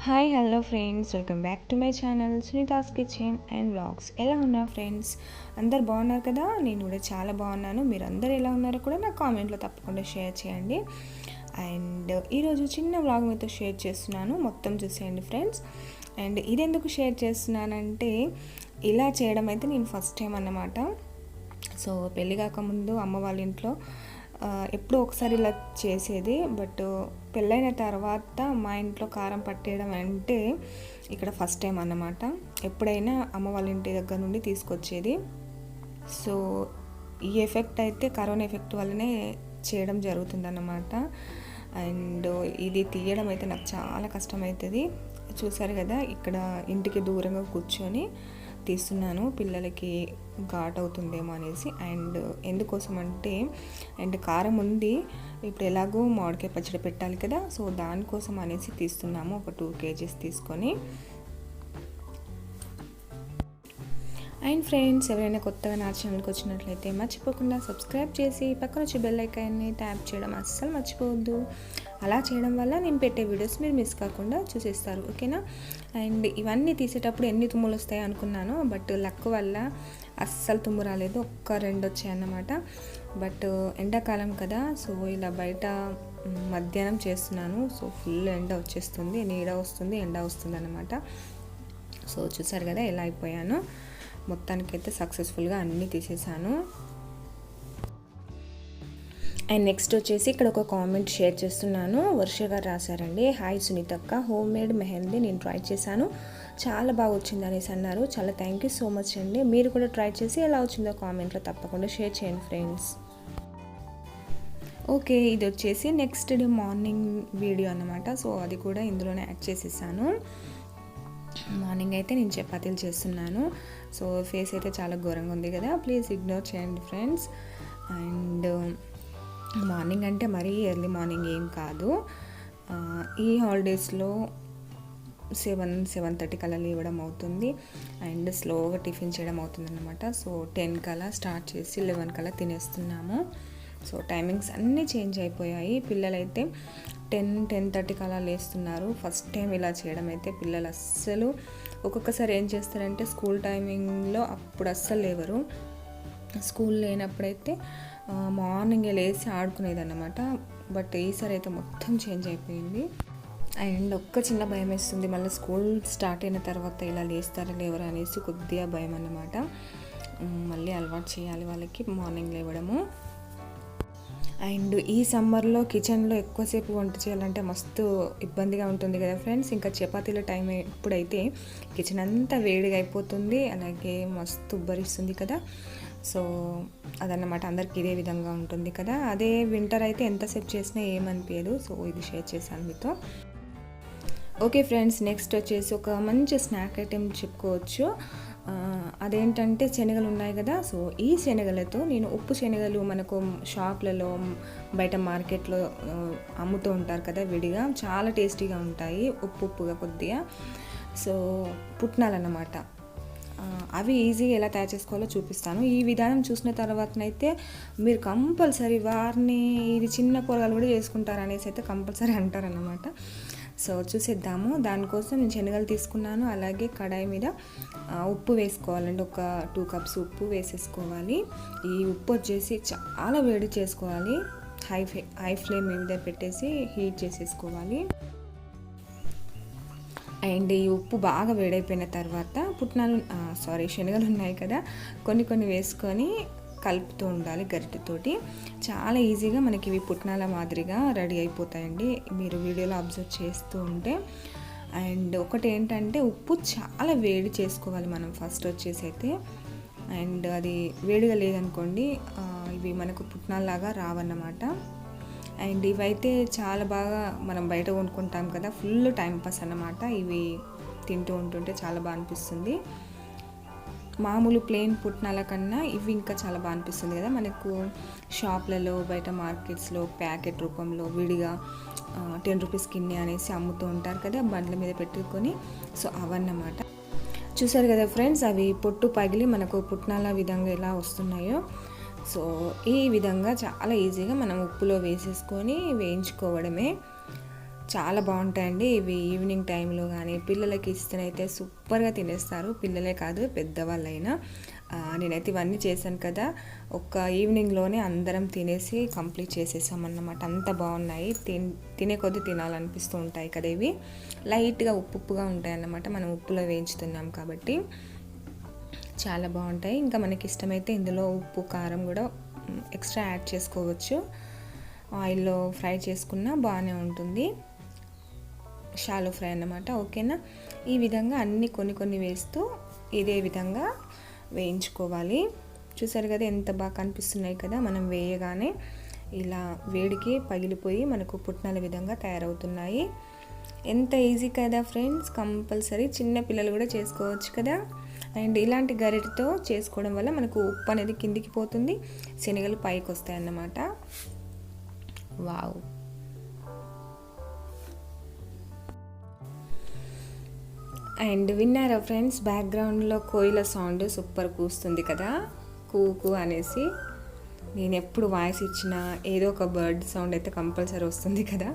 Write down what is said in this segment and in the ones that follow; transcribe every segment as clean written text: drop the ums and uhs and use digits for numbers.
Hi hello friends, welcome back to my channel Sunita's kitchen and vlogs. ఎలా ఉన్నారు friends? అందరు బాగున్నారు కదా? నేను కూడా చాలా బాగున్నాను. మీరు అందరు ఎలా ఉన్నారో కూడా నా కామెంట్లో తప్పకుండా షేర్ చేయండి. అండ్ ఈరోజు చిన్న వ్లాగ్ మీతో షేర్ చేస్తున్నాను, మొత్తం చూసేయండి ఫ్రెండ్స్. అండ్ ఇది ఎందుకు షేర్ చేస్తున్నానంటే, ఇలా చేయడం అయితే నేను ఫస్ట్ టైం అన్నమాట. సో పెళ్ళి కాకముందు అమ్మ వాళ్ళ ఇంట్లో ఎప్పుడో ఒకసారి ఇలా చేసేది, బట్ పెళ్ళైన తర్వాత మా ఇంట్లో కారం పట్టేయడం అంటే ఇక్కడ ఫస్ట్ టైం అన్నమాట. ఎప్పుడైనా అమ్మ వాళ్ళ ఇంటి దగ్గర నుండి తీసుకొచ్చేది. సో ఈ ఎఫెక్ట్ అయితే కరోనా ఎఫెక్ట్ వల్లనే చేయడం జరుగుతుందన్నమాట. అండ్ ఇది తీయడం అయితే నాకు చాలా కష్టమవుతుంది. చూసారు కదా, ఇక్కడ ఇంటికి దూరంగా కూర్చొని తీస్తున్నాను, పిల్లలకి ఘాట్ అవుతుందేమో అనేసి. అండ్ ఎందుకోసం అంటే, అండ్ కారం ఉంది, ఇప్పుడు ఎలాగో మామిడికాయ పచ్చడి పెట్టాలి కదా, సో దానికోసం అనేసి తీస్తున్నాము. ఒక 2 kgs తీసుకొని. అండ్ ఫ్రెండ్స్, ఎవరైనా కొత్తగా నా ఛానల్కి వచ్చినట్లయితే మర్చిపోకుండా సబ్స్క్రైబ్ చేసి పక్కన వచ్చే బెల్ ఐకాన్ని ట్యాప్ చేయడం అస్సలు మర్చిపోవద్దు. అలా చేయడం వల్ల నేను పెట్టే వీడియోస్ మీరు మిస్ కాకుండా చూసేస్తారు, ఓకేనా? అండ్ ఇవన్నీ తీసేటప్పుడు ఎన్ని తుమ్ములు వస్తాయి అనుకున్నాను, బట్ లక్ వల్ల అస్సలు తుమ్ము రాలేదు, 1-2 వచ్చాయి అన్నమాట. బట్ ఎండాకాలం కదా, సో ఇలా బయట మధ్యాహ్నం చేస్తున్నాను. సో ఫుల్ ఎండ వచ్చేస్తుంది, నీడ వస్తుంది, ఎండ వస్తుంది అన్నమాట. సో చూసారు కదా ఎలా అయిపోయాను. మొత్తానికైతే సక్సెస్ఫుల్గా అన్నీ తీసేసాను. అండ్ నెక్స్ట్ వచ్చేసి ఇక్కడ ఒక కామెంట్ షేర్ చేస్తున్నాను. వర్ష గారు రాశారండి, హాయ్ సునీతక్క, హోమ్ మేడ్ మెహందీ నేను ట్రై చేశాను, చాలా బాగా వచ్చింది అనేసి అన్నారు. చాలా థ్యాంక్ యూ సో మచ్ అండి. మీరు కూడా ట్రై చేసి ఎలా వచ్చిందో కామెంట్లో తప్పకుండా షేర్ చేయండి ఫ్రెండ్స్. ఓకే, ఇది వచ్చేసి నెక్స్ట్ డే మార్నింగ్ వీడియో అన్నమాట. సో అది కూడా ఇందులోనే యాడ్ చేసేసాను. మార్నింగ్ అయితే నేను చపాతీలు చేస్తున్నాను. సో ఫేస్ అయితే చాలా ఘోరంగా ఉంది కదా, ప్లీజ్ ఇగ్నోర్ చేయండి ఫ్రెండ్స్. అండ్ మార్నింగ్ అంటే మరీ ఎర్లీ మార్నింగ్ ఏం కాదు, ఈ హాలిడేస్లో 7-7:30 కల్లా లేవడం అవుతుంది. అండ్ స్లోగా టిఫిన్ చేయడం అవుతుంది అన్నమాట. సో 10 కల్లా స్టార్ట్ చేసి 11 కల్లా తినేస్తున్నాము. సో టైమింగ్స్ అన్నీ చేంజ్ అయిపోయాయి. పిల్లలైతే 10-10:30 కల్లా లేస్తున్నారు. ఫస్ట్ టైం ఇలా చేయడం అయితే. పిల్లలు అస్సలు ఒక్కొక్కసారి ఏం చేస్తారంటే, స్కూల్ టైమింగ్లో అప్పుడు అస్సలు లేవరు. స్కూల్ లేనప్పుడైతే మార్నింగే లేచి ఆడుకునేది అన్నమాట. బట్ ఈసారి అయితే మొత్తం చేంజ్ అయిపోయింది. అండ్ ఒక్క చిన్న భయం వేస్తుంది, మళ్ళీ స్కూల్ స్టార్ట్ అయిన తర్వాత ఇలా లేస్తారా లేవరా అనేసి కొద్దిగా భయం అన్నమాట. మళ్ళీ అలవాటు చేయాలి వాళ్ళకి మార్నింగ్ లేవడము. అండ్ ఈ సమ్మర్లో కిచెన్లో ఎక్కువసేపు వంట చేయాలంటే మస్తు ఇబ్బందిగా ఉంటుంది కదా ఫ్రెండ్స్. ఇంకా చపాతీల టైం ఎప్పుడైతే కిచెన్ అంతా వేడిగా అయిపోతుంది, అలాగే మస్తు ఉబ్బరిస్తుంది కదా. సో అదన్నమాట, అందరికి ఇదే విధంగా ఉంటుంది కదా. అదే వింటర్ అయితే ఎంతసేపు చేసినా ఏమనిపించదు. సో ఇది షేర్ చేశాను మీతో. ఓకే ఫ్రెండ్స్, నెక్స్ట్ వచ్చేసి ఒక మంచి స్నాక్ ఐటెం చెప్పుకోవచ్చు. అదేంటంటే శనగలు ఉన్నాయి కదా. సో ఈ శనగలతో నేను ఉప్పు శనగలు మనకు షాప్లలో బయట మార్కెట్లో అమ్ముతూ ఉంటారు కదా విడిగా, చాలా టేస్టీగా ఉంటాయి, ఉప్పుగా కొద్దిగా. సో పుట్నాలన్నమాట, అవి ఈజీగా ఎలా తయారు చేసుకోవాలో చూపిస్తాను. ఈ విధానం చూసిన తర్వాతనైతే మీరు కంపల్సరీ వారిని ఇది చిన్న కూరగాయలు కూడా చేసుకుంటారు అనేసి అయితే కంపల్సరీ అంటారన్నమాట. సో చూసేద్దాము. దానికోసం నేను శనగలు తీసుకున్నాను, అలాగే కడాయి మీద ఉప్పు వేసుకోవాలండి. ఒక 2 cups ఉప్పు వేసేసుకోవాలి. ఈ ఉప్పు వచ్చేసి చాలా వేడి చేసుకోవాలి, హై ఫ్లేమ్ మీద పెట్టేసి హీట్ చేసేసుకోవాలి. అండ్ ఈ ఉప్పు బాగా వేడైపోయిన తర్వాత శనగలు ఉన్నాయి కదా, కొన్ని వేసుకొని కలుపుతూ ఉండాలి గరిటెతోటి. చాలా ఈజీగా మనకి ఇవి పుట్నాల మాదిరిగా రెడీ అయిపోతాయండి, మీరు వీడియోలో అబ్జర్వ్ చేస్తూ ఉంటే. అండ్ ఒకటి ఏంటంటే, ఉప్పు చాలా వేడి చేసుకోవాలి మనం ఫస్ట్ వచ్చేసి అయితే. అండ్ అది వేడిగా లేదనుకోండి, ఇవి మనకు పుట్నాలలాగా రావన్నమాట. అండ్ ఇవైతే చాలా బాగా మనం బయట కొనుక్కుంటాం కదా, ఫుల్ టైంపాస్ అన్నమాట. ఇవి తింటూ ఉంటుంటే చాలా బాగా అనిపిస్తుంది. మామూలు ప్లెయిన్ పుట్నాల కన్నా ఇవి ఇంకా చాలా బాగా అనిపిస్తుంది కదా మనకు. షాప్లలో బయట మార్కెట్స్లో ప్యాకెట్ రూపంలో విడిగా 10 రూపీస్ కిన్ని అనేసి అమ్ముతూ ఉంటారు కదా, బండ్ల మీద పెట్టుకొని. సో అవన్నమాట. చూసారు కదా ఫ్రెండ్స్, అవి పొట్టు పగిలి మనకు పుట్నాల విధంగా ఎలా వస్తున్నాయో. సో ఈ విధంగా చాలా ఈజీగా మనం ఉప్పులో వేసేసుకొని వేయించుకోవడమే. చాలా బాగుంటాయండి ఇవి. ఈవినింగ్ టైంలో కానీ పిల్లలకి ఇస్తేనైతే సూపర్గా తినేస్తారు, పిల్లలే కాదు పెద్దవాళ్ళైనా. నేనైతే ఇవన్నీ చేశాను కదా, ఒక్క ఈవినింగ్లోనే అందరం తినేసి కంప్లీట్ చేసేసామన్నమాట. అంత బాగున్నాయి, తినే కొద్దీ తినాలనిపిస్తూ ఉంటాయి కదా ఇవి. లైట్గా ఉప్పుగా ఉంటాయి అన్నమాట, మనం ఉప్పులో వేయించుతున్నాం కాబట్టి చాలా బాగుంటాయి. ఇంకా మనకి ఇష్టమైతే ఇందులో ఉప్పు కారం కూడా ఎక్స్ట్రా యాడ్ చేసుకోవచ్చు. ఆయిల్లో ఫ్రై చేసుకున్నా బాగానే ఉంటుంది, షాలో ఫ్రై అన్నమాట. ఓకేనా, ఈ విధంగా అన్నీ కొన్ని వేస్తూ ఇదే విధంగా వేయించుకోవాలి. చూసారు కదా ఎంత బాగా కనిపిస్తున్నాయి కదా, మనం వేయగానే ఇలా వేడికి పగిలిపోయి మనకు పుట్నాల విధంగా తయారవుతున్నాయి. ఎంత ఈజీ కదా ఫ్రెండ్స్, కంపల్సరీ చిన్న పిల్లలు కూడా చేసుకోవచ్చు కదా. అండ్ ఇలాంటి గరిటెతో చేసుకోవడం వల్ల మనకు ఉప్పు అనేది కిందికి పోతుంది, శనగలు పైకి వస్తాయి అన్నమాట. వావ్, అండ్ విన్నారా ఫ్రెండ్స్, బ్యాక్గ్రౌండ్లో కోయిల సౌండ్ సూపర్ కూస్తుంది కదా, కూ అనేసి. నేను ఎప్పుడు వాయిస్ ఇచ్చినా ఏదో ఒక బర్డ్ సౌండ్ అయితే కంపల్సరీ వస్తుంది కదా.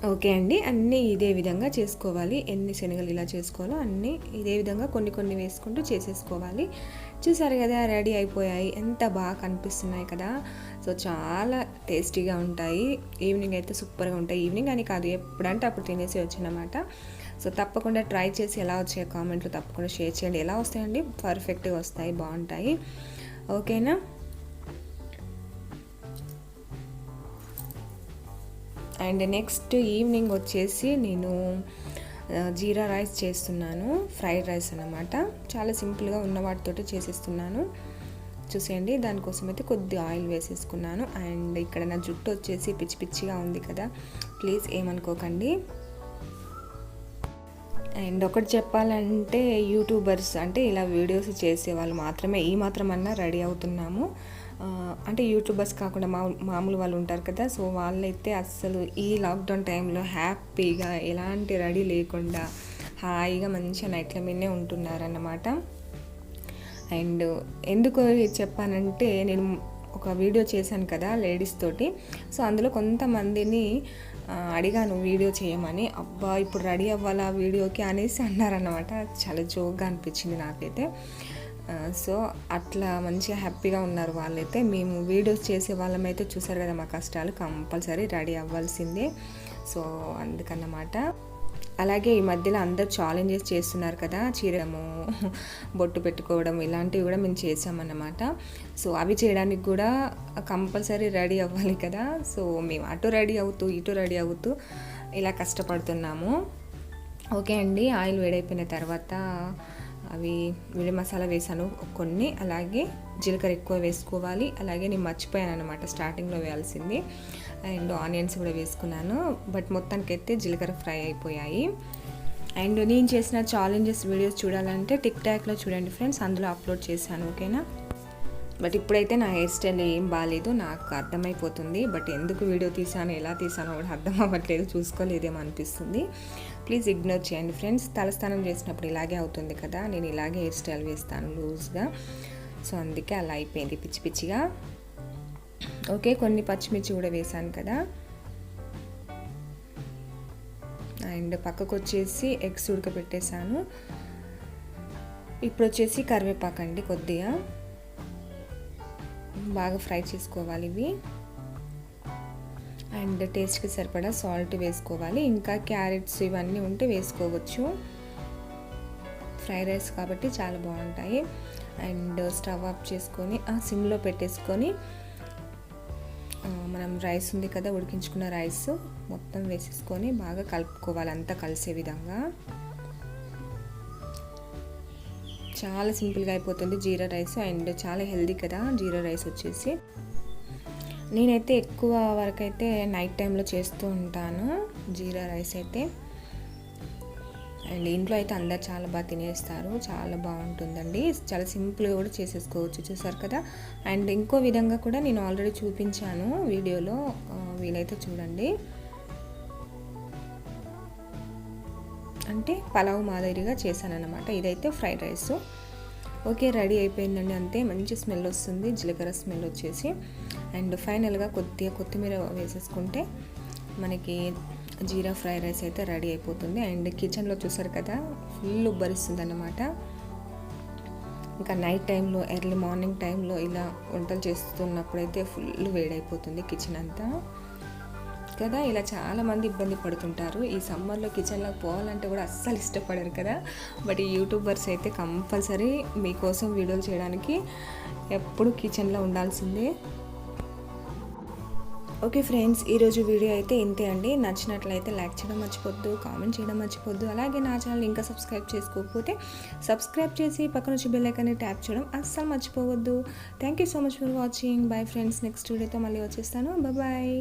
ఓకే అండి, అన్నీ ఇదే విధంగా చేసుకోవాలి. ఎన్ని శనగలు ఇలా చేసుకోవాలో అన్నీ ఇదే విధంగా కొన్ని వేసుకుంటూ చేసేసుకోవాలి. చూసారు కదా, రెడీ అయిపోయాయి, ఎంత బాగా కనిపిస్తున్నాయి కదా. సో చాలా టేస్టీగా ఉంటాయి, ఈవినింగ్ అయితే సూపర్గా ఉంటాయి. ఈవినింగ్ అని కాదు, ఎప్పుడంటే అప్పుడు తినేసి వచ్చినమాట. సో తప్పకుండా ట్రై చేసి ఎలా వచ్చాయో కామెంట్లో తప్పకుండా షేర్ చేయండి. ఎలా వస్తాయండి, పర్ఫెక్ట్గా వస్తాయి, బాగుంటాయి. ఓకేనా. అండ్ నెక్స్ట్ ఈవినింగ్ వచ్చేసి నేను జీరా రైస్ చేస్తున్నాను, ఫ్రైడ్ రైస్ అన్నమాట. చాలా సింపుల్గా ఉన్న వాటితోటి చేసేస్తున్నాను. చూసేయండి, దానికోసం అయితే కొద్ది ఆయిల్ వేసేసుకున్నాను. అండ్ ఇక్కడ నా జుట్టు వచ్చేసి పిచ్చిగా ఉంది కదా, ప్లీజ్ ఏమనుకోకండి. అండ్ ఒకటి చెప్పాలంటే, యూట్యూబర్స్ అంటే ఇలా వీడియోస్ చేసే వాళ్ళు మాత్రమే ఈ మాత్రమన్నా రెడీ అవుతున్నాము. అంటే యూట్యూబర్స్ కాకుండా మామూలు వాళ్ళు ఉంటారు కదా, సో వాళ్ళైతే అస్సలు ఈ లాక్డౌన్ టైంలో హ్యాపీగా ఎలాంటి రెడీ లేకుండా హాయిగా మంచిగా నైట్ల మీదనే ఉంటున్నారన్నమాట. అండ్ ఎందుకు చెప్పానంటే, నేను ఒక వీడియో చేశాను కదా లేడీస్ తోటి, సో అందులో కొంతమందిని అడిగాను వీడియో చేయమని. అబ్బా ఇప్పుడు రెడీ అవ్వాలా వీడియోకి అనేసి అన్నారన్నమాట. చాలా జోక్గా అనిపించింది నాకైతే. సో అట్లా మంచిగా హ్యాపీగా ఉన్నారు వాళ్ళైతే. మేము వీడియోస్ చేసే వాళ్ళమైతే చూసారు కదా మా కష్టాలు, కంపల్సరీ రెడీ అవ్వాల్సిందే. సో అందుకన్నమాట. అలాగే ఈ మధ్యలో అందరు ఛాలెంజెస్ చేస్తున్నారు కదా, చీరము, బొట్టు పెట్టుకోవడం, ఇలాంటివి కూడా మేము చేసామన్నమాట. సో అవి చేయడానికి కూడా కంపల్సరీ రెడీ అవ్వాలి కదా. సో మేము అటు రెడీ అవుతూ ఇటు రెడీ అవుతూ ఇలా కష్టపడుతున్నాము. ఓకే అండి, ఆయిల్ వేడైపోయిన తర్వాత అవి విడి మసాలా వేసాను కొన్ని, అలాగే జీలకర్ర ఎక్కువ వేసుకోవాలి. అలాగే నేను మర్చిపోయాను అనమాట స్టార్టింగ్లో వేయాల్సింది. అండ్ ఆనియన్స్ కూడా వేసుకున్నాను, బట్ మొత్తానికైతే జీలకర్ర ఫ్రై అయిపోయాయి. అండ్ నేను చేసిన ఛాలెంజెస్ వీడియోస్ చూడాలంటే టిక్ టాక్లో చూడండి ఫ్రెండ్స్, అందులో అప్లోడ్ చేశాను. ఓకేనా. బట్ ఇప్పుడైతే నా హెయిర్ స్టైల్ ఏం బాగాలేదు, నాకు అర్థమైపోతుంది. బట్ ఎందుకు వీడియో తీసాను, ఎలా తీసానో కూడా అర్థం అవ్వట్లేదు, చూసుకోలేదేమో అనిపిస్తుంది. ప్లీజ్ ఇగ్నోర్ చేయండి ఫ్రెండ్స్. తలస్నానం చేసినప్పుడు ఇలాగే అవుతుంది కదా, నేను ఇలాగే హెయిర్ స్టైల్ వేస్తాను లూజ్గా. సో అందుకే అలా అయిపోయింది పిచ్చిగా. ఓకే, కొన్ని పచ్చిమిర్చి కూడా వేసాను కదా. అండ్ పక్కకు వచ్చేసి ఎగ్స్ ఉడకబెట్టేసాను. ఇప్పుడు వచ్చేసి కరివేపాకు అండి, కొద్దిగా బాగా ఫ్రై చేసుకోవాలి ఇవి. అండ్ టేస్ట్కి సరిపడా సాల్ట్ వేసుకోవాలి. ఇంకా క్యారెట్స్ ఇవన్నీ ఉంటే వేసుకోవచ్చు, ఫ్రైడ్ రైస్ కాబట్టి చాలా బాగుంటాయి. అండ్ స్టవ్ ఆఫ్ చేసుకొని సిమ్లో పెట్టేసుకొని మనం రైస్ ఉంది కదా, ఉడికించుకున్న రైస్ మొత్తం వేసేసుకొని బాగా కలుపుకోవాలి, అంతా కలిసే విధంగా. చాలా సింపుల్గా అయిపోతుంది జీరా రైస్. అండ్ చాలా హెల్దీ కదా జీరా రైస్ వచ్చేసి. నేనైతే ఎక్కువ వరకు అయితే నైట్ టైంలో చేస్తూ ఉంటాను జీరా రైస్ అయితే. అండ్ ఇంట్లో అయితే అందరు చాలా బాగా తినేస్తారు, చాలా బాగుంటుందండి. చాలా సింపుల్గా కూడా చేసేసుకోవచ్చు, చూసారు కదా. అండ్ ఇంకో విధంగా కూడా నేను ఆల్రెడీ చూపించాను వీడియోలో, వీలైతే చూడండి. అంటే పలావ్ మాదిరిగా చేశాను అన్నమాట. ఇదైతే ఫ్రైడ్ రైస్. ఓకే, రెడీ అయిపోయిందండి, అంతే. మంచి స్మెల్ వస్తుంది, జీలకర్ర స్మెల్ వచ్చేసి. అండ్ ఫైనల్గా కొద్దిగా కొత్తిమీర వేసేసుకుంటే మనకి జీరా ఫ్రై రైస్ అయితే రెడీ అయిపోతుంది. అండ్ కిచెన్లో చూసారు కదా ఫుల్ ఉబ్బరిస్తుంది అన్నమాట. ఇంకా నైట్ టైంలో ఎర్లీ మార్నింగ్ టైంలో ఇలా వంటలు చేస్తున్నప్పుడైతే ఫుల్ వేడైపోతుంది కిచెన్ అంతా కదా. ఇలా చాలామంది ఇబ్బంది పడుతుంటారు. ఈ సమ్మర్లో కిచెన్లోకి పోవాలంటే కూడా అస్సలు ఇష్టపడరు కదా. బట్ ఈ యూట్యూబర్స్ అయితే కంపల్సరీ మీకోసం వీడియోలు చేయడానికి ఎప్పుడు కిచెన్లో ఉండాల్సిందే. ఓకే ఫ్రెండ్స్, ఈరోజు వీడియో అయితే ఇంతే అండి. నచ్చినట్లయితే లైక్ చేయడం మర్చిపోద్దు, కామెంట్ చేయడం మర్చిపోద్దు. అలాగే నా ఛానల్ ఇంకా సబ్స్క్రైబ్ చేసుకోకపోతే సబ్స్క్రైబ్ చేసి పక్కన వచ్చి బెల్ ఐకాన్ని ట్యాప్ చేయడం అస్సలు మర్చిపోవద్దు. Thank you so much for watching. Bye friends, next వీడియోతో మళ్ళీ వచ్చేస్తాను. బాయ్.